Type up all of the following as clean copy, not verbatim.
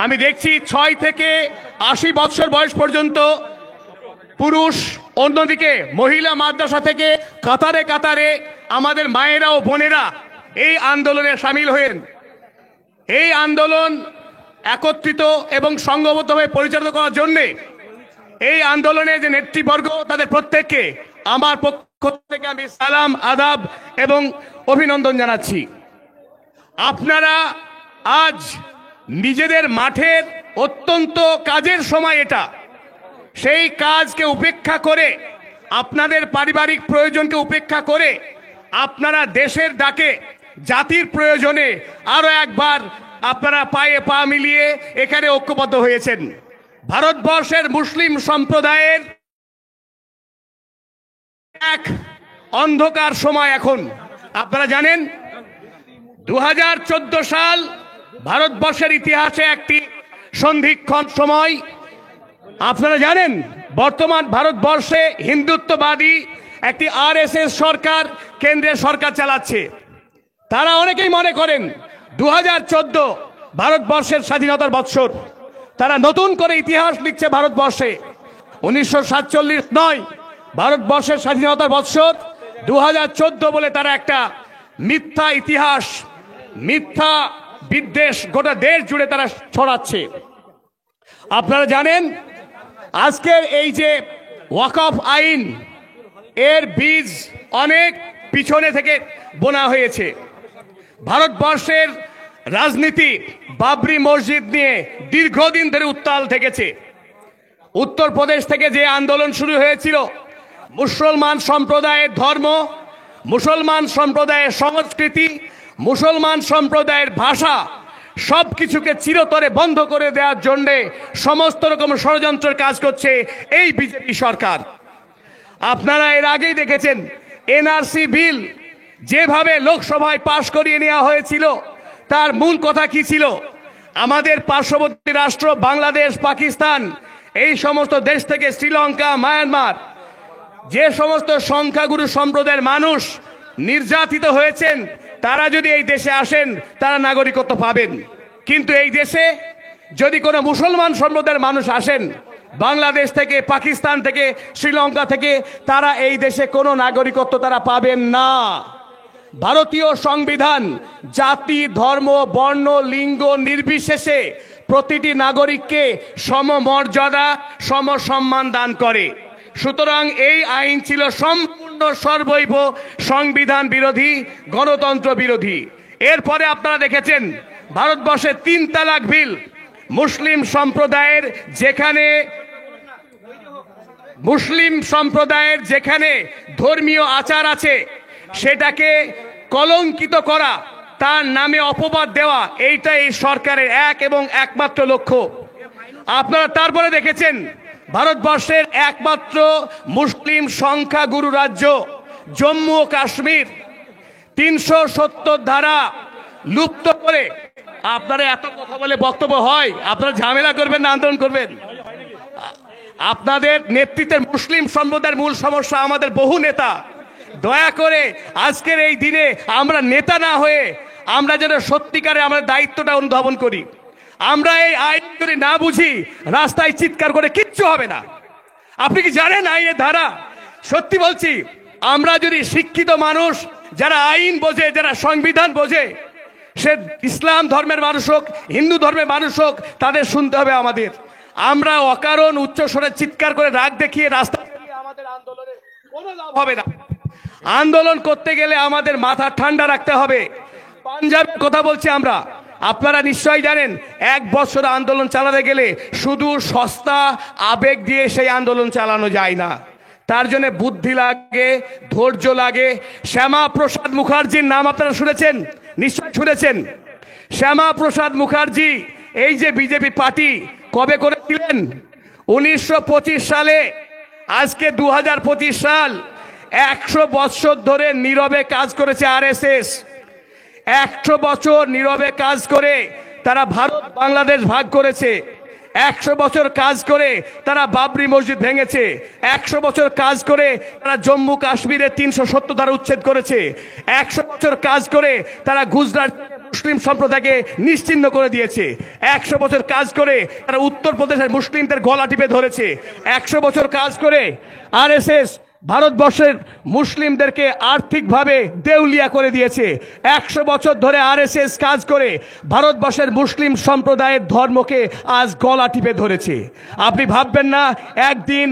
আমি দেখছি 6 থেকে 80 বছর বয়স পর্যন্ত পুরুষ, অন্যদিকে মহিলা মাদ্রাসা থেকে কাতারে কাতারে আমাদের মায়েরা ও বোনেরা এই আন্দোলনে সামিল হয়েন। এই আন্দোলন একত্রিত এবং সংঘবদ্ধভাবে পরিচালিত করার জন্যে এই আন্দোলনের যে নেতৃবর্গ তাদের প্রত্যেককে আমার পক্ষ থেকে আমি সালাম, আদাব এবং অভিনন্দন জানাচ্ছি। আপনারা আজ নিজেদের মাঠের অত্যন্ত কাজের সময় এটা, সেই কাজকে উপেক্ষা করে, আপনাদের পারিবারিক প্রয়োজনকে উপেক্ষা করে আপনারা দেশের ডাকে, জাতির প্রয়োজনে আরো একবার আপনারা পায়ে পা মিলিয়ে এখানে ঐক্যবদ্ধ হয়েছেন। ভারতবর্ষের মুসলিম সম্প্রদায়ের এক অন্ধকার সময় এখন। আপনারা জানেন 2014 সাল ভারতবর্ষের ইতিহাসে একটি সন্ধিক্ষণ সময়। আপনারা জানেন বর্তমান ভারতবর্ষে হিন্দুত্ববাদী একটি আরএসএস সরকার কেন্দ্রের সরকার চালাচ্ছে। তারা অনেকেই মনে করেন 2014 ভারতবর্ষের স্বাধীনতার বৎসর। তারা নতুন করে ইতিহাস লিখছে ভারতবর্ষে। 1947 নয়, ভারতবর্ষের স্বাধীনতার বৎসর 2014 বলে তারা একটা মিথ্যা ইতিহাস, মিথ্যা বিদ্বেষ গোটা দেশ জুড়ে তারা ছড়াচ্ছে। আপনারা জানেন আজকের এই যে ওয়াকফ আইন, এর বীজ অনেক পিছনে থেকে বোনা হয়েছে। ভারতবর্ষের রাজনীতি বাবরি মসজিদ নিয়ে দীর্ঘদিন ধরে উত্তাল থেকেছে। উত্তরপ্রদেশ থেকে যে আন্দোলন শুরু হয়েছিল, মুসলমান সম্প্রদায়ের ধর্ম, মুসলমান সম্প্রদায়ের সংস্কৃতি, মুসলমান সম্প্রদায়ের ভাষা সবকিছুকে চিরতরে বন্ধ করে দেওয়ার জন্য সমস্ত রকম ষড়যন্ত্রের কাজ করছে এই বিজেপি সরকার। আপনারা এর আগেই দেখেছেন এনআরসি বিল যেভাবে লোকসভায় পাশ করিয়ে নেওয়া হয়েছিল, তার মূল কথা কি ছিল? আমাদের পার্শ্ববর্তী রাষ্ট্র বাংলাদেশ, পাকিস্তান, এই সমস্ত দেশ থেকে, শ্রীলঙ্কা, মায়ানমার, যে সমস্ত সংখ্যাগুরু সম্প্রদায়ের মানুষ নির্যাতিত হয়েছেন, তারা যদি এই দেশে আসেন তারা নাগরিকত্ব পাবেন। কিন্তু এই দেশে যদি কোনো মুসলমান সম্প্রদায়ের মানুষ আসেন বাংলাদেশ থেকে, পাকিস্তান থেকে, শ্রীলঙ্কা থেকে, তারা এই দেশে কোনো নাগরিকত্ব তারা পাবেন না। ভারতীয় সংবিধান জাতি, ধর্ম, বর্ণ, লিঙ্গ নির্বিশেষে প্রতিটি নাগরিককে সমমর্যাদা, সমসম্মান দান করে। সুতরাং এই আইন ছিল সম্পূর্ণ সর্বৈব সংবিধান বিরোধী, গণতন্ত্র বিরোধী। এরপরে আপনারা দেখেছেন ভারতবর্ষে 3 তালাক বিল, মুসলিম সম্প্রদায়ের যেখানে ধর্মীয় আচার আছে সেটাকে কলঙ্কিত করা, তার নামে অপবাদ দেওয়া, এইটা এই সরকারের এক এবং একমাত্র লক্ষ্য। আপনারা তারপরে দেখেছেন ভারতবর্ষের একমাত্র মুসলিম সংখ্যাগুরু রাজ্য জম্মু ও কাশ্মীর 370 ধারা লুপ্ত করে। আপনারা এত কথা বলে বক্তব্য হয়, আপনারা ঝামেলা করবেন না আন্দোলন করবেন? আপনাদের নেতৃত্বের মুসলিম সম্প্রদায়ের মূল সমস্যা আমাদের বহু নেতা। দয়া করে আজকের এই দিনে আমরা নেতা না হয়ে আমরা যেন সত্যিকারে আমাদের দায়িত্বটা অনুধাবন করি। আমরা এই আইন যদি না বুঝি রাস্তায় চিৎকার করে কিচ্ছু হবে না। আপনি কি জানেন আইনের ধারা? সত্যি বলছি, আমরা যদি শিক্ষিত মানুষ, যারা আইন বোঝে, যারা সংবিধান বোঝে, সে ইসলাম ধর্মের মানুষ হোক, হিন্দু ধর্মের মানুষ হোক, তাদের শুনতে হবে আমাদের। আমরা অকারণ উচ্চস্বরে চিৎকার করে রাগ দেখিয়ে রাস্তায় আমাদের আন্দোলনে কোনো লাভ হবে না। আন্দোলন করতে গেলে আমাদের মাথা ঠান্ডা রাখতে হবে। পাঞ্জাবের কথা বলছি আমরা, আপনারা নিশ্চয়ই জানেন 1 বছর আন্দোলন চালাতে গেলে শুধু সস্তা আবেগ দিয়ে সেই আন্দোলন চালানো যায় না, তার জন্য বুদ্ধি লাগে, ধৈর্য লাগে। শ্যামা প্রসাদ মুখার্জির নাম আপনারা শুনেছেন, নিশ্চয় শুনেছেন। শ্যামা প্রসাদ মুখার্জি এই যে বিজেপি পার্টি কবে করেছিলেন? 1925 সালে। আজকে 2025 সাল। 100 বছর ধরে নীরবে কাজ করেছে আরএসএস। 100 বছর নীরবে কাজ করে তারা ভারত বাংলাদেশ ভাগ করেছে। 100 বছর কাজ করে তারা বাবরি মসজিদ ভেঙেছে। 100 বছর কাজ করে তারা জম্মু কাশ্মীরে 370 ধারা উচ্ছেদ করেছে। 100 বছর কাজ করে তারা গুজরাট মুসলিম সম্প্রদায়কে নিশ্চিহ্ন করে দিয়েছে। 100 বছর কাজ করে তারা উত্তরপ্রদেশের মুসলিমদের গলা টিপে ধরেছে। 100 বছর কাজ করে আরএসএস ভারতবর্ষের মুসলিমদেরকে আর্থিকভাবে দেউলিয়া করে দিয়েছে। 100 বছর ধরে আরএসএস কাজ করে ভারতবর্ষের মুসলিম সম্প্রদায়ের ধর্মকে আজ গলা টিপে ধরেছে। আপনি ভাববেন না একদিন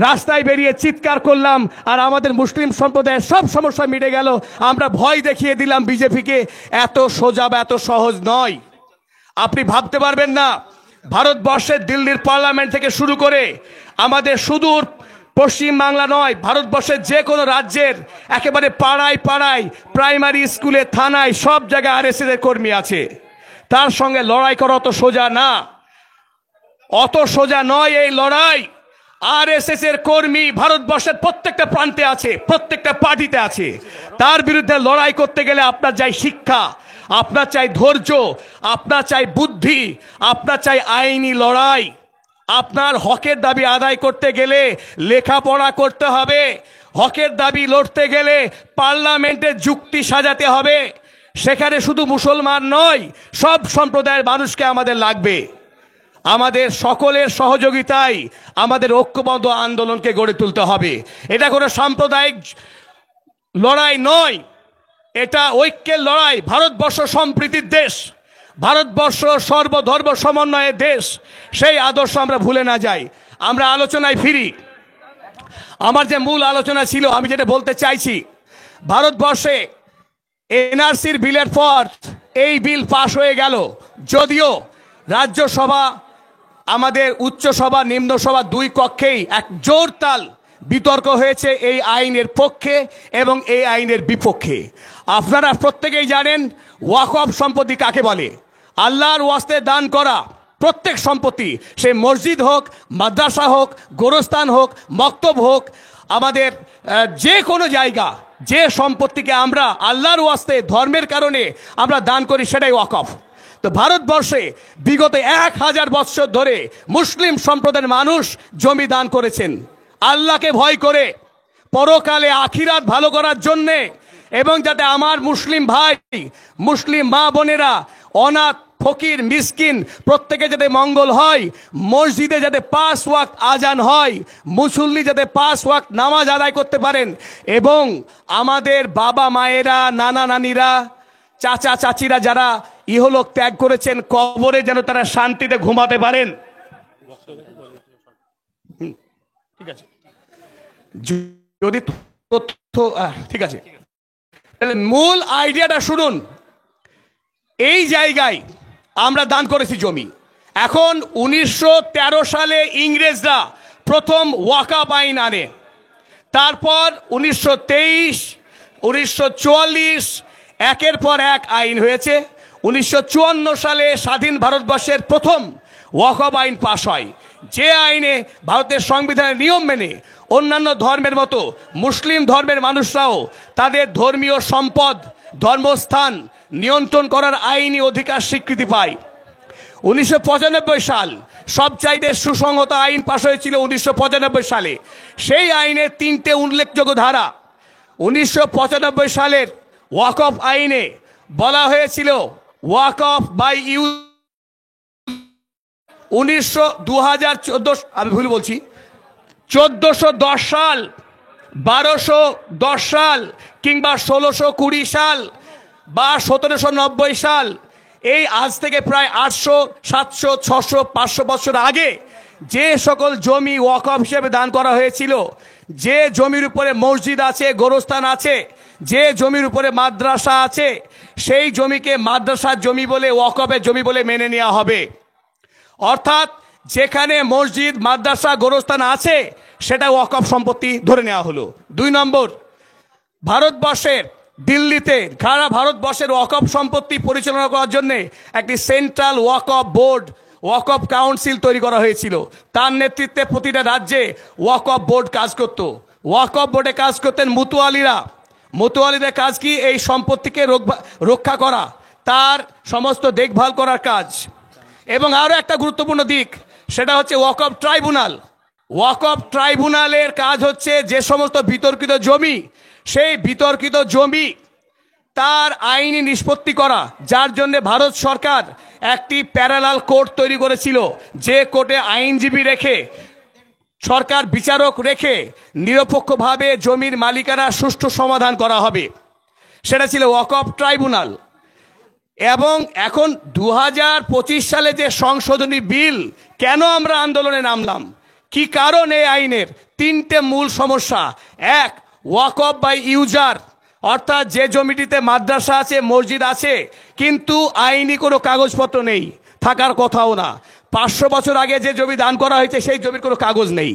রাস্তায় বেরিয়ে চিৎকার করলাম আর আমাদের মুসলিম সম্প্রদায়ের সব সমস্যা মিটে গেল, আমরা ভয় দেখিয়ে দিলাম বিজেপিকে। এত সোজা বা এত সহজ নয়। আপনি ভাবতে পারবেন না ভারতবর্ষের দিল্লির পার্লামেন্ট থেকে শুরু করে আমাদের সুদূর পশ্চিম বাংলা নয়, ভারতবর্ষের যে কোনো রাজ্যের একেবারে পাড়ায় পাড়ায়, প্রাইমারি স্কুলে, থানায়, সব জায়গায় আরএসএস এর কর্মী আছে। তার সঙ্গে লড়াই করা অত সোজা না, অত সোজা নয় এই লড়াই। আরএসএস এর কর্মী ভারতবর্ষের প্রত্যেকটা প্রান্তে আছে, প্রত্যেকটা পার্টিতে আছে। তার বিরুদ্ধে লড়াই করতে গেলে আপনার চাই শিক্ষা, আপনার চাই ধৈর্য, আপনার চাই বুদ্ধি, আপনার চাই আইনি লড়াই। আপনার হকের দাবি আদায় করতে গেলে লেখাপড়া করতে হবে, হকের দাবি লড়তে গেলে পার্লামেন্টে যুক্তি সাজাতে হবে। সেখানে শুধু মুসলমান নয়, সব সম্প্রদায়ের মানুষকে আমাদের লাগবে। আমাদের সকলের সহযোগিতায় আমাদের ঐক্যবদ্ধ আন্দোলনকে গড়ে তুলতে হবে। এটা কোনো সাম্প্রদায়িক লড়াই নয়, এটা ঐক্যের লড়াই। ভারতবর্ষ সম্প্রীতির দেশ, ভারতবর্ষ সর্বধর্ম সমন্বয়ের দেশ। সেই আদর্শ আমরা ভুলে না যাই। আমরা আলোচনায় ফিরি। আমার যে মূল আলোচনা ছিল, আমি যেটা বলতে চাইছি, ভারতবর্ষে এনআরসির বিলের পর এই বিল পাশ হয়ে গেল, যদিও রাজ্যসভা, আমাদের উচ্চসভা, নিম্নসভা দুই কক্ষেই এক জোরতাল বিতর্ক হয়েছে এই আইনের পক্ষে এবং এই আইনের বিপক্ষে। আপনারা প্রত্যেকেই জানেন ওয়াকফ সম্পত্তি কাকে বলে। আল্লাহর ওয়াস্তে দান করা প্রত্যেক সম্পত্তি, সে মসজিদ হোক, মাদ্রাসা হোক, গোরস্থান হোক, মক্তব হোক, আমাদের যে কোনো জায়গা, যে সম্পত্তিকে আমরা আল্লাহর ওয়াস্তে ধর্মের কারণে আমরা দান করি, সেটাই ওয়াকফ। তো ভারতবর্ষে বিগত 1000 বছর ধরে মুসলিম সম্প্রদায়ের মানুষ জমি দান করেছেন আল্লাহকে ভয় করে, পরকালে আখিরাত ভালো করার জন্যে, এবং যাতে আমার মুসলিম ভাই, মুসলিম মা বোনেরা, অনাথ, ফকির, মিসকিন প্রত্যেকে যাতে মঙ্গল হয়, মসজিদে যাতে 5 ওয়াক্ত আজান হয়, মুসল্লি যাতে 5 ওয়াক্ত নামাজ আদায় করতে পারেন, এবং আমাদের বাবা মায়েরা, নানা নানিরা, চাচা চাচিরা যারা ইহলোক ত্যাগ করেছেন, কবরে যেন তারা শান্তিতে ঘুমাতে পারেন। ঠিক আছে, যদি তথ্য ঠিক আছে, তাহলে মূল আইডিয়াটা শুনুন। এই জায়গায় আমরা দান করেছি জমি। এখন 1913 সালে ইংরেজরা প্রথম ওয়াকফ আইন আনে, তারপর 1923, 1944 একের পর এক আইন হয়েছে। 1954 সালে স্বাধীন ভারতবর্ষের প্রথম ওয়াকফ আইন পাশ হয়, যে আইনে ভারতের সংবিধানের নিয়ম মেনে অন্যান্য ধর্মের মতো মুসলিম ধর্মের মানুষরাও তাদের ধর্মীয় সম্পদ, ধর্মস্থান নিয়ন্ত্রণ করার আইনি অধিকার স্বীকৃতি পায়। 1995 সাল সবচাইতে সুসংহত আইন পাশ হয়েছিল 1995 সালে। সেই আইনের 3টে উল্লেখযোগ্য ধারা। 1995 সালের ওয়াকফ আইনে বলা হয়েছিল ওয়াকফ বাই ইউ 2014, আমি ভুল বলছি, 1410 সাল, 1210 সাল কিংবা 1620 সাল বা 1790 সাল, এই আজ থেকে প্রায় 800, 700, 600, 500 বছর আগে যে সকল জমি ওয়াকফ হিসেবে দান করা হয়েছিল, যে জমির উপরে মসজিদ আছে, গোরস্থান আছে, যে জমির উপরে মাদ্রাসা আছে, সেই জমিকে মাদ্রাসার জমি বলে, ওয়াকফের জমি বলে মেনে নেওয়া হবে। অর্থাৎ যেখানে মসজিদ, মাদ্রাসা, গোরস্থান আছে সেটা ওয়াকফ সম্পত্তি ধরে নেওয়া হলো। 2 নম্বর, ভারতবর্ষের দিল্লিতে সারা ভারতবর্ষের ওয়াকফ সম্পত্তি পরিচালনা করার জন্য একটি সেন্ট্রাল ওয়াকফ বোর্ড, ওয়াকফ কাউন্সিল তৈরি করা হয়েছিল। তার নেতৃত্বে প্রতিটা রাজ্যে ওয়াকফ বোর্ড কাজ করত। ওয়াকফ বোর্ডে কাজ করতেন মুতুয়ালিরা। মুতুয়ালিদের কাজ কি? এই সম্পত্তিকে রক্ষা করা, তার সমস্ত দেখভাল করার কাজ। এবং আরও একটা গুরুত্বপূর্ণ দিক, সেটা হচ্ছে ওয়াকফ ট্রাইব্যুনাল। ওয়াকফ ট্রাইব্যুনালের কাজ হচ্ছে যে সমস্ত বিতর্কিত জমি, সেই বিতর্কিত জমি তার আইনি নিষ্পত্তি করা, যার জন্য ভারত সরকার একটি প্যারালাল কোর্ট তৈরি করেছিল, যে কোর্টে আইনজীবী রেখে সরকার বিচারক রেখে নিরপেক্ষভাবে জমির মালিকানা সুষ্ঠু সমাধান করা হবে। সেটা ছিল ওয়াকফ ট্রাইব্যুনাল। এবং এখন 2025 সালে যে সংশোধনী বিল, কেন আমরা আন্দোলনে নামলাম, কি কারণ? এই আইনের তিনটে মূল সমস্যা। এক, ওয়াকফ বাই ইউজার, অর্থাৎ যে জমিটিতে মাদ্রাসা আছে, মসজিদ আছে, কিন্তু আইনি কোনো কাগজপত্র নেই, থাকার কথাও না। 500 বছর আগে যে জমি দান করা হয়েছে সেই জমির কোনো কাগজ নেই।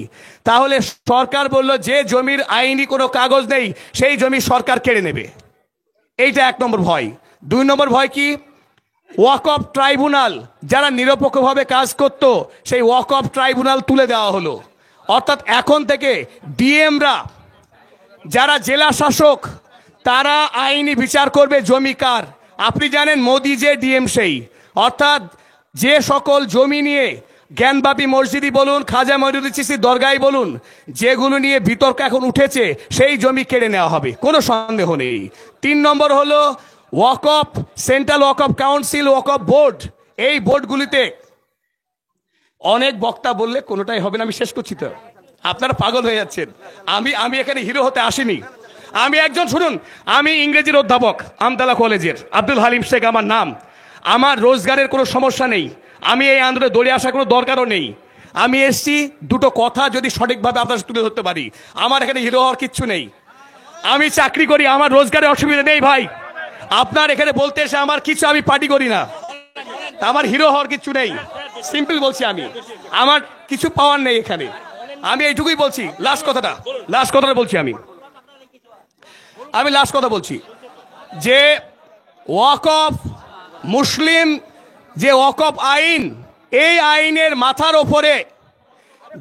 তাহলে সরকার বলল যে জমির আইনি কোনো কাগজ নেই সেই জমি সরকার কেড়ে নেবে। এইটা 1 নম্বর ভয়। 2 নম্বর ভয় কি? ওয়াকফ ট্রাইব্যুনাল, যারা নিরপেক্ষভাবে কাজ করত, সেই ওয়াকফ ট্রাইব্যুনাল তুলে দেওয়া হলো। অর্থাৎ এখন থেকে ডিএমরা, যারা জেলা শাসক, তারা আইনি বিচার করবে জমি কার। আপনি জানেন মোদি যে ডিএম সেই, অর্থাৎ যে সকল জমি নিয়ে জ্ঞানবাপী মসজিদই বলুন, খাজা মঈনুদ্দিন চিশতির দরগাই বলুন, যেগুলো নিয়ে বিতর্ক এখন উঠেছে, সেই জমি কেড়ে নেওয়া হবে, কোনো সন্দেহ নেই। 3 নম্বর হলো ওয়াকফ, সেন্ট্রাল ওয়াকফ কাউন্সিল, ওয়াকফ বোর্ড। এই বোর্ডগুলিতে অনেক বক্তা বললে কোনোটাই হবে না। আমি শেষ করছি তো, আপনারা পাগল হয়ে যাচ্ছেন। আমি এখানে হিরো হতে আসিনি। আমি একজন, শুনুন, আমি ইংরেজির অধ্যাপক, আমতলা কলেজের, আব্দুল হালিম শেখ আমার নাম। আমার রোজগারের কোনো সমস্যা নেই, আমি এই আন্দোলনে দৌড়ে আসার কোনো দরকারও নেই। আমি এসছি দুটো কথা যদি সঠিকভাবে আপনার তুলে ধরতে পারি। আমার এখানে হিরো হওয়ার কিচ্ছু নেই। আমি চাকরি করি, আমার রোজগারের অসুবিধা নেই ভাই। আপনার এখানে বলতে এসে আমার কিছু, আমি পার্টি করি না, আমার হিরো হওয়ার কিচ্ছু নেই। সিম্পল বলছি, আমার কিছু পাওয়ার নেই এখানে। আমি এইটুকুই বলছি, লাস্ট কথাটা বলছি। আমি লাস্ট কথা বলছি যে ওয়াকফ মুসলিম যে ওয়াকফ আইন, এই আইনের মাথার ওপরে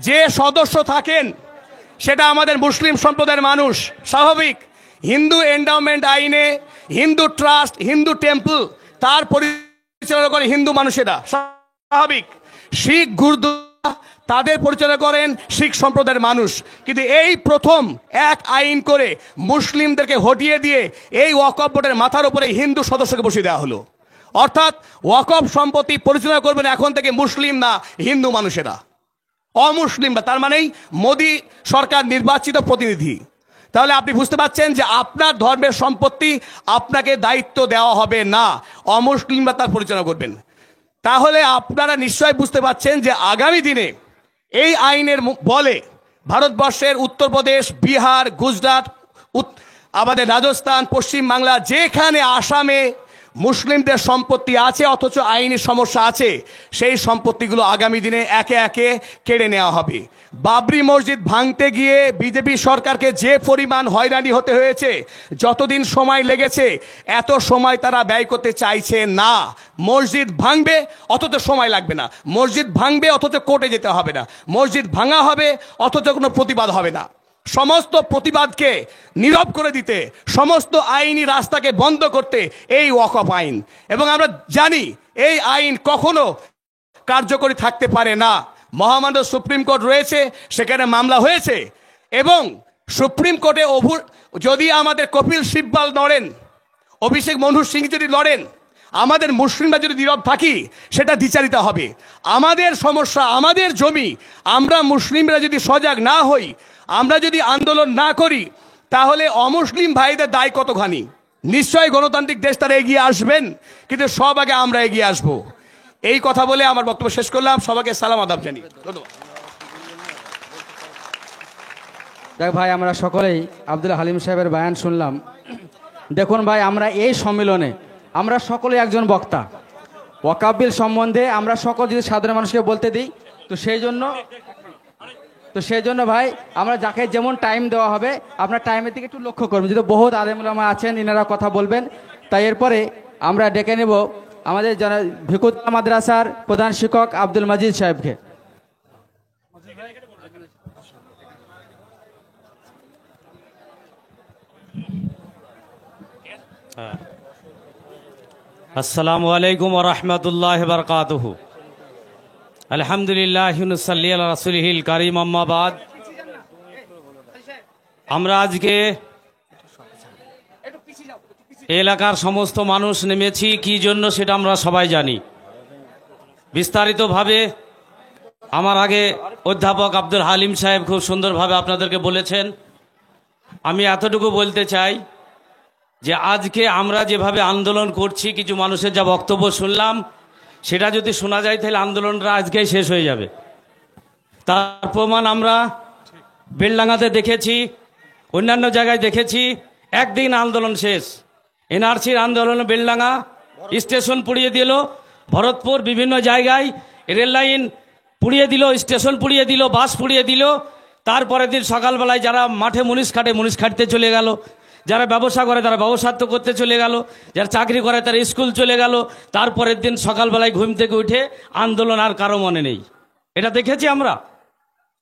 যে সদস্য থাকেন সেটা আমাদের মুসলিম সম্প্রদায়ের মানুষ। স্বাভাবিক, হিন্দু এন্ডাওমেন্ট আইনে হিন্দু ট্রাস্ট, হিন্দু টেম্পল, তার পরিচালনা করে হিন্দু মানুষেরা, স্বাভাবিক। শিখ গুরুদ্বারা, তাদের পরিচালনা করেন শিখ সম্প্রদায়ের মানুষ। কিন্তু এই প্রথম এক আইন করে মুসলিমদেরকে হটিয়ে দিয়ে এই ওয়াকফ বোর্ডের মাথার উপরে হিন্দু সদস্যকে বসিয়ে দেওয়া হলো। অর্থাৎ ওয়াকফ সম্পত্তি পরিচালনা করবেন এখন থেকে মুসলিম না, হিন্দু মানুষেরা, অমুসলিমরা। তার মানেই মোদি সরকার নির্বাচিত প্রতিনিধি। তাহলে আপনি বুঝতে পারছেন যে আপনার ধর্মের সম্পত্তি আপনাকে দায়িত্ব দেওয়া হবে না, অমুসলিমরা তার পরিচালনা করবেন। তাহলে আপনারা নিশ্চয় বুঝতে পারছেন যে আগামী দিনে এই আইনের বলে ভারতবর্ষের উত্তরপ্রদেশ, বিহার, গুজরাট, আমাদের রাজস্থান, পশ্চিমবাংলা, যেখানে আসামে মুসলিমদের সম্পত্তি আছে অথচ আইনি সমস্যা আছে, সেই সম্পত্তিগুলো আগামী দিনে একে একে কেড়ে নেওয়া হবে। বাবরি মসজিদ ভাঙতে গিয়ে বিজেপি সরকারকে যে পরিমাণ হয়রানি হতে হয়েছে, যতদিন সময় লেগেছে, এত সময় তারা ব্যয় করতে চাইছে না। মসজিদ ভাঙবে অথচ সময় লাগবে না, মসজিদ ভাঙবে অথচ কোর্টে যেতে হবে না, মসজিদ ভাঙা হবে অথচ কোনো প্রতিবাদ হবে না। সমস্ত প্রতিবাদকে নীরব করে দিতে, সমস্ত আইনি রাস্তাকে বন্ধ করতে এই ওয়াকফ আইন। এবং আমরা জানি এই আইন কখনো কার্যকরী থাকতে পারে না। মহামান্য সুপ্রিম কোর্ট রয়েছে, সেখানে মামলা হয়েছে, এবং সুপ্রিম কোর্টে যদি আমাদের কপিল সিব্বাল লড়েন, অভিষেক মনু সিং যদি লড়েন, আমাদের মুসলিমরা যদি নীরব থাকি, সেটা দ্বিচারিত হবে। আমাদের সমস্যা, আমাদের জমি, আমরা মুসলিমরা যদি সজাগ না হই, আমরা যদি আন্দোলন না করি, তাহলে অমুসলিম ভাইদের দায় কতখানি। নিশ্চয়ই গণতান্ত্রিক দেশ তারা এগিয়ে আসবেন, কিন্তু সব আগে আমরা এগিয়ে আসব। এই কথা বলে আমার বক্তব্য শেষ করলাম। সবাইকে সালাম আদাব জানি, ধন্যবাদ। দেখ ভাই, আমরা সকলেই আব্দুল হালিম সাহেবের বয়ান শুনলাম। দেখুন ভাই, আমরা এই সম্মেলনে আমরা সকলে একজন বক্তা। ওয়াকফ বিল সম্বন্ধে আমরা সকল যদি সাধারণ মানুষকে বলতে দিই, তো সেই জন্য ভাই আমরা যাকে যেমন টাইম দেওয়া হবে, আপনার টাইমের দিকে একটু লক্ষ্য করবেন। যদি বহুত আলেম ওলামা আছেন, ইনারা কথা বলবেন, তাই এরপরে আমরা ডেকে নেব আমাদের ভিকুদ্দা মাদ্রাসার প্রধান শিক্ষক আব্দুল মজিদ সাহেবকে। আসসালামু আলাইকুম ওয়া রাহমাতুল্লাহি ওয়া বারাকাতুহু। আলহামদুলিল্লাহি নুসাল্লি আলা রাসূলিহিল কারীম, আম্মা বাদ। আমরা আজকে এলাকার সমস্ত মানুষ নেমেছি কি জন্য সেটা আমরা সবাই জানি। বিস্তারিতভাবে আমার আগে অধ্যাপক আব্দুল হালিম সাহেব খুব সুন্দরভাবে আপনাদেরকে বলেছেন। আমি এতটুকু বলতে চাই যে আজকে আমরা যেভাবে আন্দোলন করছি, কিছু মানুষের যা বক্তব্য শুনলাম, সেটা যদি শোনা যায় তাহলে আন্দোলনটা আজকেই শেষ হয়ে যাবে। তার প্রমাণ আমরা বেলডাঙ্গাতে দেখেছি, অন্যান্য জায়গায় দেখেছি, একদিন আন্দোলন শেষ। এনআরসির আন্দোলনে বেলডাঙ্গা স্টেশন পুড়িয়ে দিল, ভরতপুর বিভিন্ন জায়গায় রেল লাইন পুড়িয়ে দিল, স্টেশন পুড়িয়ে দিল, বাস পুড়িয়ে দিল। তারপরের দিন সকালবেলায় যারা মাঠে মুনিশ খাটতে চলে গেল, যারা ব্যবসা করে তারা ব্যবসার্থ করতে চলে গেল, যারা চাকরি করে তারা স্কুল চলে গেল। তারপরের দিন সকালবেলায় ঘুম থেকে উঠে আন্দোলন আর কারো মনে নেই। এটা দেখেছি আমরা।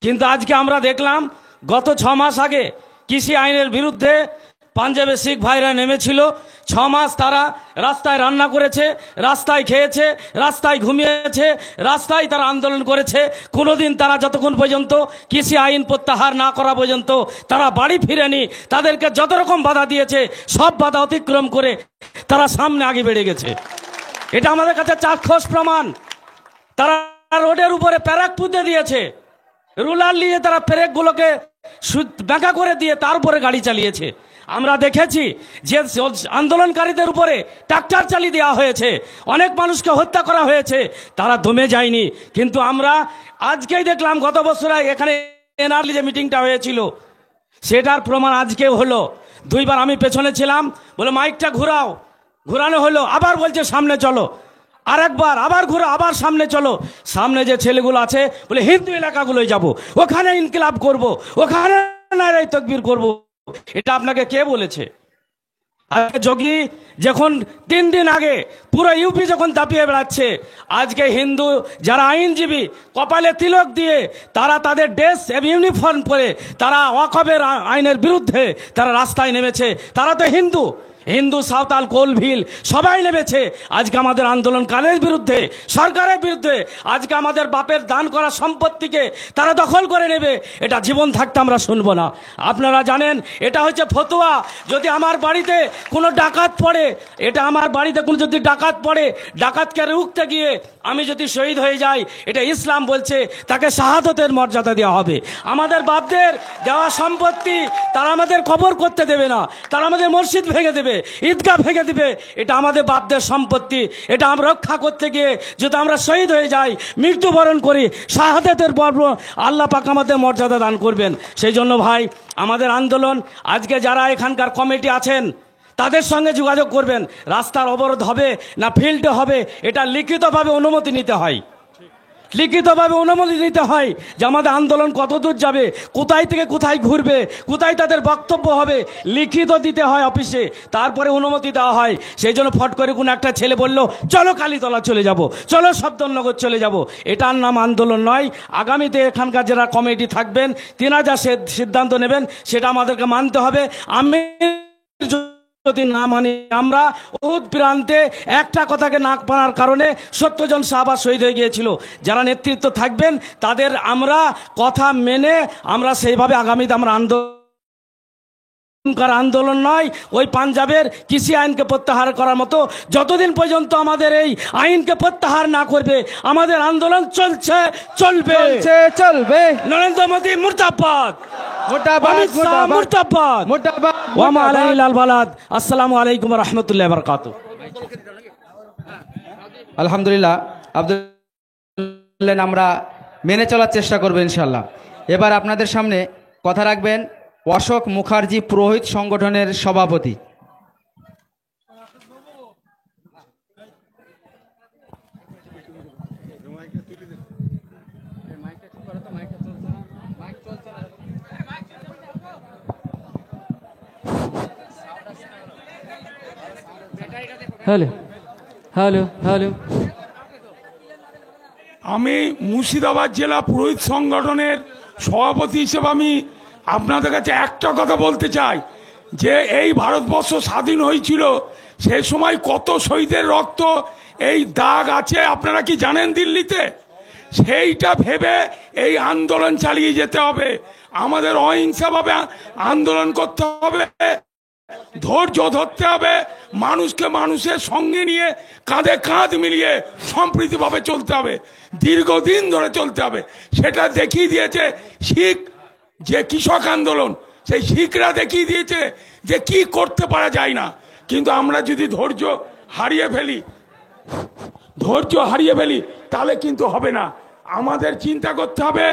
কিন্তু আজকে আমরা দেখলাম গত 6 মাস আগে কৃষি আইনের বিরুদ্ধে পাঞ্জাবে শিখ ভাইরা নেমেছিল। 6 মাস তারা রাস্তায় রান্না করেছে, রাস্তায় খেয়েছে, রাস্তায় ঘুমিয়েছে, রাস্তায় তারা আন্দোলন করেছে। কোনোদিন তারা যতক্ষণ পর্যন্ত কৃষি আইন প্রত্যাহার না করা পর্যন্ত তারা বাড়ি ফিরেনি। তাদেরকে যত রকম বাধা দিয়েছে সব বাধা অতিক্রম করে তারা সামনে আগে বেড়ে গেছে। এটা আমাদের কাছে চাক্ষুষ প্রমাণ। তারা রোডের উপরে প্যারাক পুঁতে দিয়েছে, রুলার নিয়ে তারা প্যারেকগুলোকে বাঁকা করে দিয়ে তারপরে গাড়ি চালিয়েছে। আমরা দেখেছি যে আন্দোলনকারীদের উপরে ট্রাক্টর চালিয়ে দেওয়া হয়েছে, অনেক মানুষকে হত্যা করা হয়েছে, তারা দমে যায়নি। কিন্তু আমরা আজকেই দেখলাম, গত বছর এখানে এনআরলি যে মিটিংটা হয়েছিল সেটার প্রমাণ আজকেও হলো। 2 বার আমি পেছনে ছিলাম, বলে মাইকটা ঘোরাও, ঘোরানো হলো, আবার বলছে সামনে চলো, আরেকবার আবার ঘুরে আবার সামনে চলো। সামনে যে ছেলেগুলো আছে বলে হিন্দু এলাকাগুলোই যাব, ওখানে ইনকিলাব করব, ওখানে নারায়ে তাকবীর করব। এটা আপনাকে কে বলেছে? আজকে যোগী যখন 3 দিন আগে পুরো ইউপি যখন দাপিয়ে বেড়াচ্ছে, আজকে হিন্দু যারা আইনজীবী কপালে তিলক দিয়ে তারা তাদের ড্রেস এবং ইউনিফর্ম পরে তারা ওয়াকফের আইনের বিরুদ্ধে তারা রাস্তায় নেমেছে। তারা তো হিন্দু, হিন্দু সাঁওতাল কোল ভিল সবাই নেমেছে আজকে আমাদের আন্দোলনকারীর বিরুদ্ধে, সরকারের বিরুদ্ধে। আজকে আমাদের বাপের দান করা সম্পত্তিকে তারা দখল করে নেবে, এটা জীবন থাকতে আমরা শুনবো না। আপনারা জানেন এটা হচ্ছে ফতোয়া। যদি আমার বাড়িতে কোনো ডাকাত পড়ে, এটা আমার বাড়িতে কোনো যদি ডাকাত পড়ে, ডাকাতকে রুখতে গিয়ে আমি যদি শহীদ হয়ে যাই, এটা ইসলাম বলছে তাকে শাহাদতের মর্যাদা দেওয়া হবে। আমাদের বাপদের দেওয়া সম্পত্তি তারা আমাদের কবর করতে দেবে না, তারা আমাদের মসজিদ ভেঙে দেবে, ঈদগাহ ভেঙে দিবে। এটা আমাদের বাপদের সম্পত্তি, এটা আমরা রক্ষা করতে গিয়ে যদি আমরা শহীদ হয়ে যাই, মৃত্যুবরণ করি, শাহাদাতের পর্ব আল্লাহ পাক আমাদের মর্যাদা দান করবেন। সেই জন্য ভাই, আমাদের আন্দোলন আজকে যারা এখানকার কমিটি আছেন তাদের সঙ্গে যোগাযোগ করবেন। রাস্তার অবরোধ হবে না ফিল্ডে হবে, এটা লিখিতভাবে অনুমতি নিতে হয়, লিখিতভাবে অনুমতি দিতে হয় যে আমাদের আন্দোলন কত দূর যাবে, কোথায় থেকে কোথায় ঘুরবে, কোথায় তাদের বক্তব্য হবে, লিখিত দিতে হয় অফিসে, তারপরে অনুমতি দেওয়া হয়। সেই জন্য ফট করে কোনো একটা ছেলে বলল চলো কালীতলা চলে যাব, চলো সফদরনগর চলে যাব, এটার নাম আন্দোলন নয়। আগামীতে এখানকার যারা কমিটি থাকবেন তিনারা যা সিদ্ধান্ত নেবেন সেটা আমাদেরকে মানতে হবে। আমি যদি না মানি, আমরা উহুদ প্রান্তে একটা কথাকে নাক মানার কারণে 70 জন সাহাবা শহীদ হয়ে গিয়েছিল। যারা নেতৃত্ব থাকবেন তাদের আমরা কথা মেনে আমরা সেইভাবে আগামীতে আমরা আন্দোলন নয়, ওই পাঞ্জাবের কৃষি আইনকে প্রত্যাহার করার মতো যতদিন পর্যন্ত আমাদের এই আইনকে প্রত্যাহার না করবে আমাদের আন্দোলন চলছে, চলবে, চলবে। নরেন্দ্র মোদী মুর্দাবাদ, মুর্দাবাদ, মুর্দাবাদ, মুর্দাবাদ। ওয়া মা আলাইহিল বালাদ। আসসালামু আলাইকুম ওয়া রাহমাতুল্লাহি ওয়া বারাকাতুহু। আলহামদুলিল্লাহ, আব্দুল আমরা মেনে চলার চেষ্টা করবো ইনশাল্লাহ। এবার আপনাদের সামনে কথা রাখবেন অশোক মুখার্জি, পুরোহিত সংগঠনের সভাপতি। Hello hello hello. আমি মুর্শিদাবাদ জেলা পুরোহিত সংগঠনের সভাপতি হিসেবে আমি আপনাদের কাছে একটা কথা বলতে চাই যে এই ভারতবর্ষ স্বাধীন হয়েছিল সেই সময় কত শহীদের রক্ত এই দাগ আছে আপনারা কি জানেন দিল্লিতে? সেইটা ভেবে এই আন্দোলন চালিয়ে যেতে হবে, আমাদের অহিংসাভাবে আন্দোলন করতে হবে, ধৈর্য ধরতে হবে, মানুষকে মানুষের সঙ্গে নিয়ে কাঁধে কাঁধ মিলিয়ে সম্প্রীতিভাবে চলতে হবে, দীর্ঘদিন ধরে চলতে হবে। সেটা দেখিয়ে দিয়েছে শিখ যে কৃষক আন্দোলন, সেই শিখরা দেখিয়ে দিয়েছে যে কি করতে পারা যায় না। কিন্তু আমরা যদি ধৈর্য হারিয়ে ফেলি তাহলে কিন্তু হবে না। আমাদের চিন্তা করতে হবে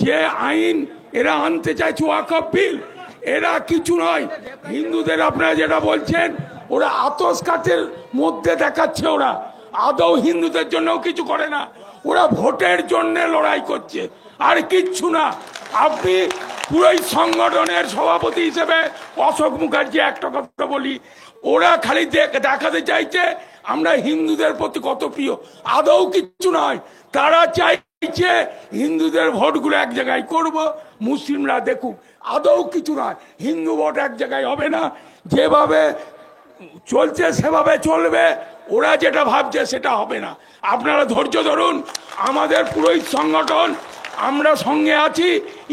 যে আইন এরা আনতে চাইছে ওয়াকফ বিল, এরা কিছু নয়। হিন্দুদের আপনারা যেটা বলছেন ওরা আতস কাচের মধ্যে দেখাচ্ছে, ওরা আদৌ হিন্দুদের জন্যও কিছু করে না, ওরা ভোটের জন্য লড়াই করছে আর কিচ্ছু না। আপনি পুরোই সংগঠনের সভাপতি হিসেবে অশোক মুখার্জি একটা কথা বলি, ওরা খালি দেখাতে চাইছে আমরা হিন্দুদের প্রতি কত প্রিয়, আদৌ কিচ্ছু নয়। তারা চাইছে হিন্দুদের ভোটগুলো এক জায়গায় করব, মুসলিমরা দেখুক, আদৌ কিছু নয়। হিন্দু ভোট এক জায়গায় হবে না, যেভাবে চলছে সেভাবে চলবে, ওরা যেটা ভাবছে সেটা হবে না। আপনারা ধৈর্য ধরুন, আমাদের পুরোহিত সংগঠন আমরা সঙ্গে আছি,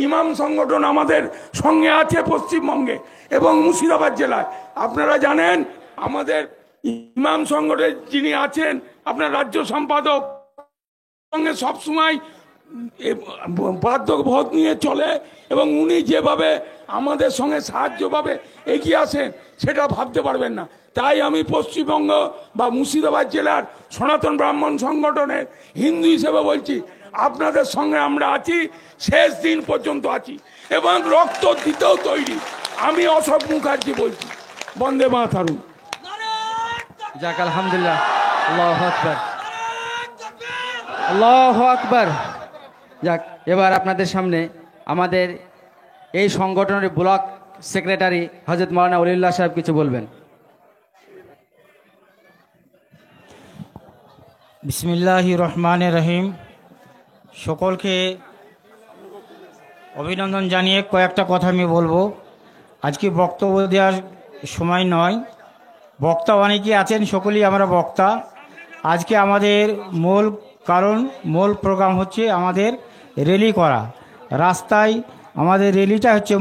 ইমাম সংগঠন আমাদের সঙ্গে আছে পশ্চিমবঙ্গে এবং মুর্শিদাবাদ জেলায়। আপনারা জানেন আমাদের ইমাম সংগঠনের যিনি আছেন আপনার রাজ্য সম্পাদক সঙ্গে সবসময় বাধ্য ভোট নিয়ে চলে এবং উনি যেভাবে আমাদের সঙ্গে সাহায্যভাবে এগিয়ে আসেন সেটা ভাবতে পারবেন না। তাই আমি পশ্চিমবঙ্গ বা মুর্শিদাবাদ জেলার সনাতন ব্রাহ্মণ সংগঠনের হিন্দু হিসেবে বলছি, আপনাদের সঙ্গে আমরা আছি, শেষ দিন পর্যন্ত আছি এবং রক্ত দিতেও তৈরি। আমি অশোক মুখার্জি বলছি, বন্দে মাতরম। যাক আলহামদুলিল্লাহ, আল্লাহু আকবার, আল্লাহু আকবার। যাক, এবার আপনাদের সামনে আমাদের এই সংগঠনের ব্লক সেক্রেটারি হযরত মাওলানা ওলিউল্লাহ সাহেব কিছু বলবেন। বিসমিল্লাহির রহমানির রহিম। সকলকে অভিনন্দন জানিয়ে কয়েকটা কথা আমি বলবো। আজকে বক্তব্য দেওয়ার সময় নয়, বক্তা অনেকেই আছেন, সকলেই আমরা বক্তা। আজকে আমাদের মূল প্রোগ্রাম হচ্ছে আমাদের র্যালি করা, রাস্তায় আমাদের র্যালিটা হচ্ছে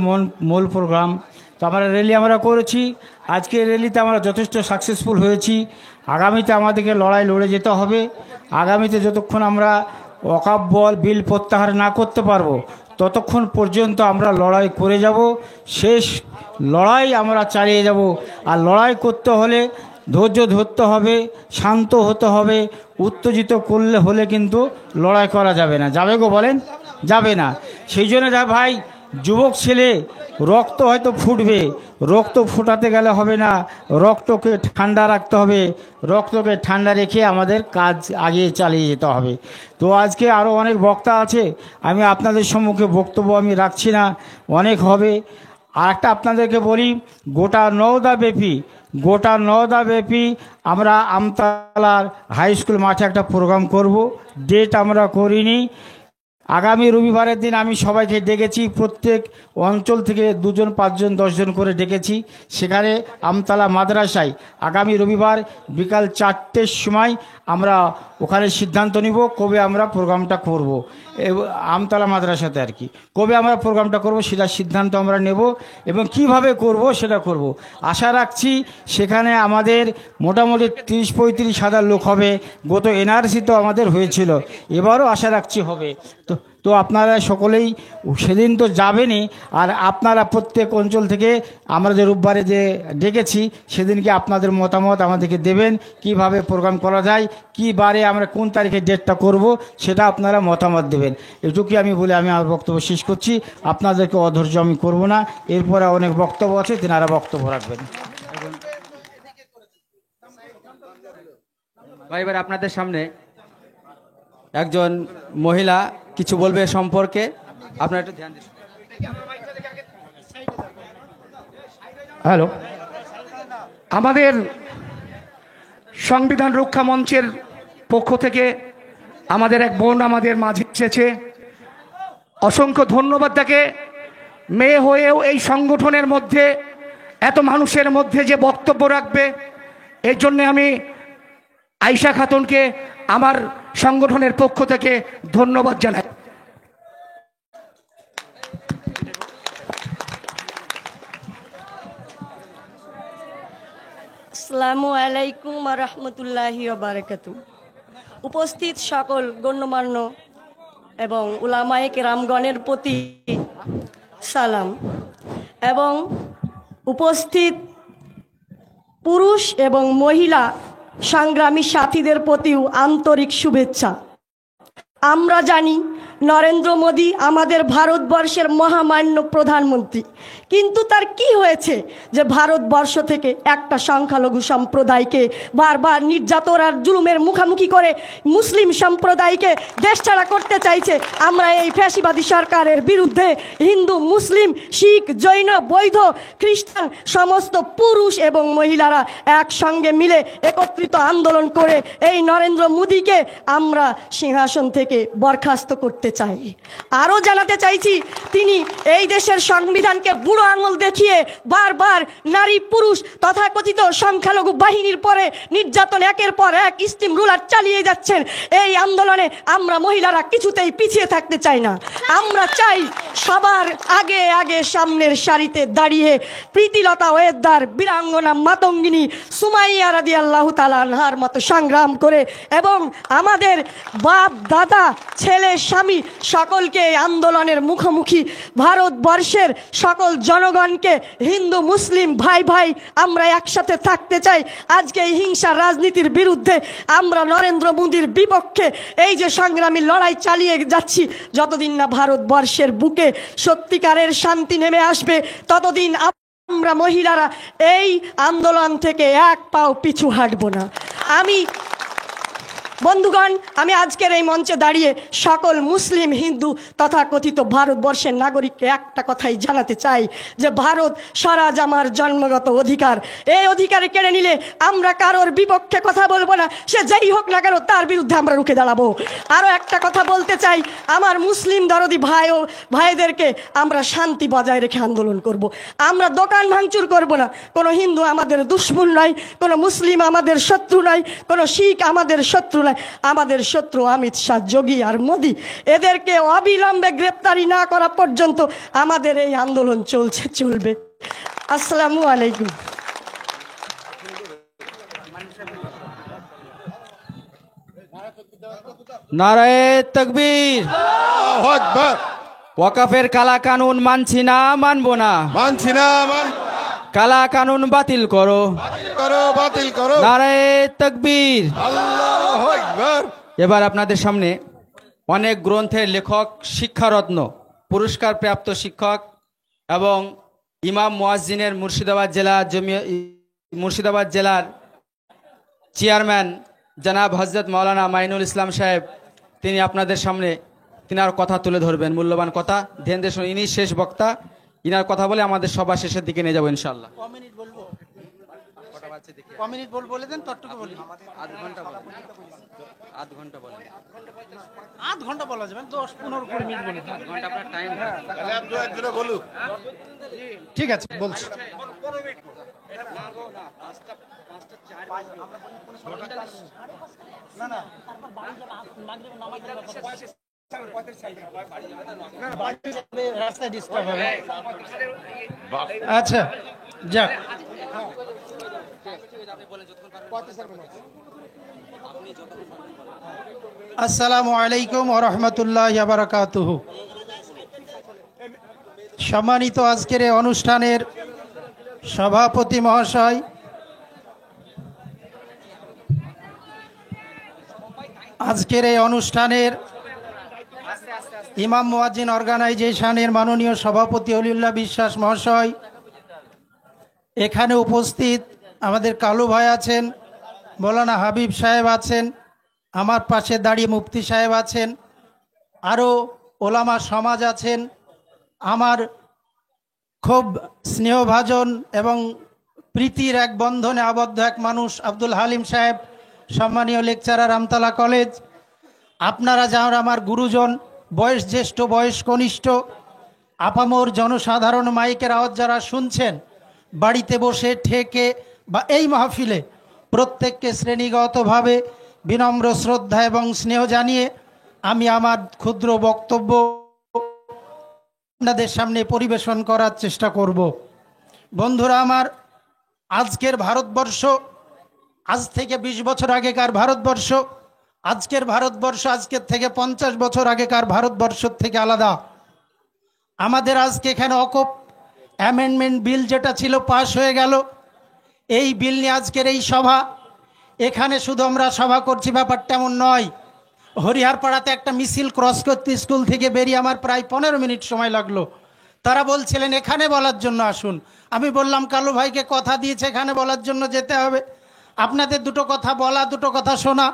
মূল প্রোগ্রাম। তো আমরা র্যালি করেছি, আজকে র্যালিতে আমরা যথেষ্ট সাকসেসফুল হয়েছি। আগামীতে আমাদেরকে লড়াই লড়ে যেতে হবে। আগামীতে যতক্ষণ আমরা ওয়াকফ বিল প্রত্যাহার না করতে পারবো ততক্ষণ পর্যন্ত আমরা লড়াই করে যাব, শেষ লড়াই আমরা চালিয়ে যাব। আর লড়াই করতে হলে ধৈর্য ধরতে হবে, শান্ত হতে হবে। উত্তেজিত হলে কিন্তু লড়াই করা যাবে না। যাবে গো বলেন? যাবে না। সেই জন্য ভাই, যুবক ছেলে, রক্ত হয়তো ফুটবে, রক্ত ফোটাতে গেলে হবে না, রক্তকে ঠান্ডা রাখতে হবে। রক্তকে ঠান্ডা রেখে আমাদের কাজ আগে চালিয়ে যেতে হবে। তো আজকে আরও অনেক বক্তা আছে, আমি আপনাদের সম্মুখে বক্তব্য আমি রাখছি না, অনেক হবে। আর একটা আপনাদেরকে বলি, গোটা নওদা ব্যাপী আমরা আমতলার হাই স্কুল মাঠে একটা প্রোগ্রাম করব। ডেট আমরা করিনি। আগামী রবিবারের দিন আমি সবাইকে ডেকেছি, প্রত্যেক অঞ্চল থেকে 2 জন 5 জন 10 জন করে ডেকেছি। সেখানে আমতলা মাদ্রাসায় আগামী রবিবার বিকাল 4টের সময় আমরা ওখানে সিদ্ধান্ত নিব কবে আমরা প্রোগ্রামটা করব। আমতলা মাদ্রাসাতে আর কি কবে আমরা প্রোগ্রামটা করব সেটা সিদ্ধান্ত আমরা নেব এবং কিভাবে করব সেটা করব। আশা রাখছি সেখানে আমাদের মোটামুটি 30-35 হাজার লোক হবে। গত এনআরসি তো আমাদের হয়েছিল, এবারও আশা রাখছি হবে। তো আপনারা সকলেই সেদিন তো যাবেনই, আর আপনারা প্রত্যেক অঞ্চল থেকে আমরা যে রোববারে যে ডেকেছি সেদিনকে আপনাদের মতামত আমাদেরকে দেবেন, কিভাবে প্রোগ্রাম করা যায়, কী বারে আমরা কোন তারিখে ডেটটা করব সেটা আপনারা মতামত দেবেন। এটুকুই আমি বলে আমি আমার বক্তব্য শেষ করছি। আপনাদেরকে অধৈর্য আমি করব না, এরপরে অনেক বক্তব্য আছে, তেনারা বক্তব্য রাখবেন। ভাই, এবার আপনাদের সামনে একজন মহিলা কিছু বলবে সম্পর্কে, আপনারা একটু ধ্যান দিন। হ্যালো, আমাদের সংবিধান রক্ষা মঞ্চের পক্ষ থেকে আমাদের এক বোন আমাদের মাঝে এসেছে, অসংখ্য ধন্যবাদ তাকে। মেয়ে হয়েও এই সংগঠনের মধ্যে এত মানুষের মধ্যে যে বক্তব্য রাখবে, এর জন্য আমি আয়েশা খাতুনকে আমার সংগঠনের পক্ষ থেকে ধন্যবাদ জানাই। আসসালামু আলাইকুম রহমতুল্লাহি বারাকাতু। উপস্থিত সকল গণ্যমান্য এবং উলামায়ে কেরামগণের প্রতি সালাম এবং উপস্থিত পুরুষ এবং মহিলা সংগ্রামী সাথীদের প্রতিও আন্তরিক শুভেচ্ছা। আমরা জানি নরেন্দ্র মোদী আমাদের ভারতবর্ষের মহামান্য প্রধানমন্ত্রী, কিন্তু তার কি হয়েছে যে ভারতবর্ষ থেকে একটা সংখ্যালঘু সম্প্রদায়কে বারবার নির্যাতন আর জুলুমের মুখোমুখি করে মুসলিম সম্প্রদায়কে দেশছাড়া করতে চাইছে। আমরা এই ফ্যাসিবাদী সরকারের বিরুদ্ধে হিন্দু, মুসলিম, শিখ, জৈন, বৌদ্ধ, খ্রিস্টান সমস্ত পুরুষ এবং মহিলারা একসঙ্গে মিলে একত্রিত আন্দোলন করে এই নরেন্দ্র মোদীকে আমরা সিংহাসন থেকে বরখাস্ত করতে চাই। আরও জানাতে চাইছি, তিনি এই দেশের সংবিধানকে বুড়ো আঙুল দেখিয়ে বারবার নারী, পুরুষ তথাকথিত সংখ্যালঘু বাহিনীর পরে নির্যাতন একের পর এক স্টিম রুলার চালিয়ে যাচ্ছেন। এই আন্দোলনে আমরা মহিলারা কিছুতেই পিছিয়ে থাকতে চাই না। আমরা চাই সবার আগে আগে সামনের সারিতে দাঁড়িয়ে প্রীতিলতা ওয়েদ্দার, বীরাঙ্গনা মাতঙ্গিনী সুমাইয়া রাদিয়াল্লাহু তাআলা আনহার মতো সংগ্রাম করে এবং আমাদের বাপ, দাদা, ছেলে, স্বামী সকলকে এই আন্দোলনের মুখোমুখি ভারতবর্ষের সকল জনগণকে, হিন্দু মুসলিম ভাই ভাই আমরা একসাথে থাকতে চাই। আজকে এই হিংসার রাজনীতির বিরুদ্ধে আমরা নরেন্দ্র মোদীর বিপক্ষে এই যে সংগ্রামী লড়াই চালিয়ে যাচ্ছি, যতদিন না ভারতবর্ষের বুকে সত্যিকারের শান্তি নেমে আসবে ততদিন আমরা মহিলারা এই আন্দোলন থেকে এক পাও পিছু হাঁটব না। বন্ধুগণ, আমি আজকের এই মঞ্চে দাঁড়িয়ে সকল মুসলিম, হিন্দু তথা কথিত ভারতবর্ষের নাগরিককে একটা কথাই জানাতে চাই যে ভারত স্বরাজ আমার জন্মগত অধিকার। এই অধিকারে কেড়ে নিলে আমরা কারোর বিপক্ষে কথা বলবো না, সে যেই হোক না কেন তার বিরুদ্ধে আমরা রুখে দাঁড়াবো। আরও একটা কথা বলতে চাই, আমার মুসলিম দরদি ভাই ও ভাইদেরকে আমরা শান্তি বজায় রেখে আন্দোলন করব। আমরা দোকান ভাঙচুর করব না। কোনো হিন্দু আমাদের দুশ্মন নয়, কোনো মুসলিম আমাদের শত্রু নয়, কোনো শিখ আমাদের শত্রু নয়। আমাদের শত্রু অমিত শাহ, যোগী আর মোদী। এদেরকে অবিলম্বে গ্রেপ্তারি না করা পর্যন্ত আমাদের এই আন্দোলন চলবে। আসসালামু আলাইকুম। নারায়ে তাকবীর। ওয়াকাফের কালা কানুন মানছি না, মানবো না, কালা কানুন বাতিল করো, বাতিল করো। নারায়ে তাকবীর। আল্লাহু আকবার। এবার আপনাদের সামনে অনেক গ্রন্থের লেখক, শিক্ষারত্ন, পুরস্কার প্রাপ্ত শিক্ষক এবং ইমাম মুয়াজ্জিনের মুর্শিদাবাদ জেলার চেয়ারম্যান জনাব হজরত মাওলানা মাইনুল ইসলাম সাহেব, তিনি আপনাদের সামনে তিনার কথা তুলে ধরবেন, মূল্যবান কথা। ধ্যান দিয়ে শুনুন, ইনি শেষ বক্তা। ইনার কথা বলে আমাদের সভা শেষের দিকে নিয়ে যাবো ইনশাআল্লাহ। ঠিক আছে, বলছি। আচ্ছা, যাক। আসসালামু আলাইকুম ওয়া রাহমাতুল্লাহি ওয়া বারাকাতুহু। সম্মানিত আজকের এই অনুষ্ঠানের সভাপতি মহাশয়, আজকের এই অনুষ্ঠানের ইমাম মুয়াজ্জিন অর্গানাইজেশনের মাননীয় সভাপতি অলিউল্লাহ বিশ্বাস মহাশয়, এখানে উপস্থিত আমাদের কালু ভাই আছেন, মৌলানা হাবিব সাহেব আছেন, আমার পাশে দাঁড়িয়ে মুফতি সাহেব আছেন, আরও ওলামা সমাজ আছেন, আমার খুব স্নেহভাজন এবং প্রীতির এক বন্ধনে আবদ্ধ এক মানুষ আব্দুল হালিম সাহেব, সম্মানীয় লেকচারার আমতলা কলেজ, আপনারা যারা আমার গুরুজন, বয়স জ্যেষ্ঠ, বয়স কনিষ্ঠ, আপামর জনসাধারণ, মাইকের আওয়াজ যারা শুনছেন, বাড়িতে বসে ঠেকে বা এই মাহফিলে, প্রত্যেককে শ্রেণীগতভাবে বিনম্র শ্রদ্ধা এবং স্নেহ জানিয়ে আমি আমার ক্ষুদ্র বক্তব্য আপনাদের সামনে পরিবেশন করার চেষ্টা করব। বন্ধুরা আমার, আজকের ভারতবর্ষ আজ থেকে 20 বছর আগেকার ভারতবর্ষ, আজকের ভারতবর্ষ আজকের থেকে 50 বছর আগেকার ভারতবর্ষ থেকে আলাদা। আমাদের আজকে এখানে অকপ অ্যামেন্ডমেন্ট বিল যেটা ছিল পাশ হয়ে গেল। এই বিল নিয়ে আজকের এই সভা, এখানে শুধু আমরা সভা করছি ব্যাপারটা এমন নয়। হরিহারপাড়াতে একটা মিছিল ক্রস করতে স্কুল থেকে বেরিয়ে আমার প্রায় 15 মিনিট সময় লাগলো। তারা বলছিলেন এখানে বলার জন্য আসুন। আমি বললাম কালু ভাইকে কথা দিয়েছে এখানে বলার জন্য যেতে হবে, আপনাদের দুটো কথা বলা, দুটো কথা শোনা।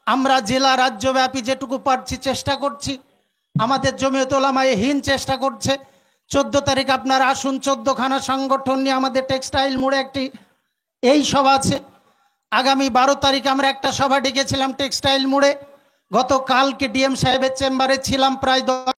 আমরা জেলা রাজ্যব্যাপী যেটুকু পারছি চেষ্টা করছি। আমাদের জমিয়ত উলামায়ে হিন্দ চেষ্টা করছে। 14 তারিখ আপনারা আসুন, 14খানা সংগঠন নিয়ে আমাদের টেক্সটাইল মোড়ে একটি এই সভা আছে। আগামী 12 তারিখ আমরা একটা সভা ডেকেছিলাম টেক্সটাইল মোড়ে। গতকালকে ডিএম সাহেবের চেম্বারে ছিলাম, প্রায়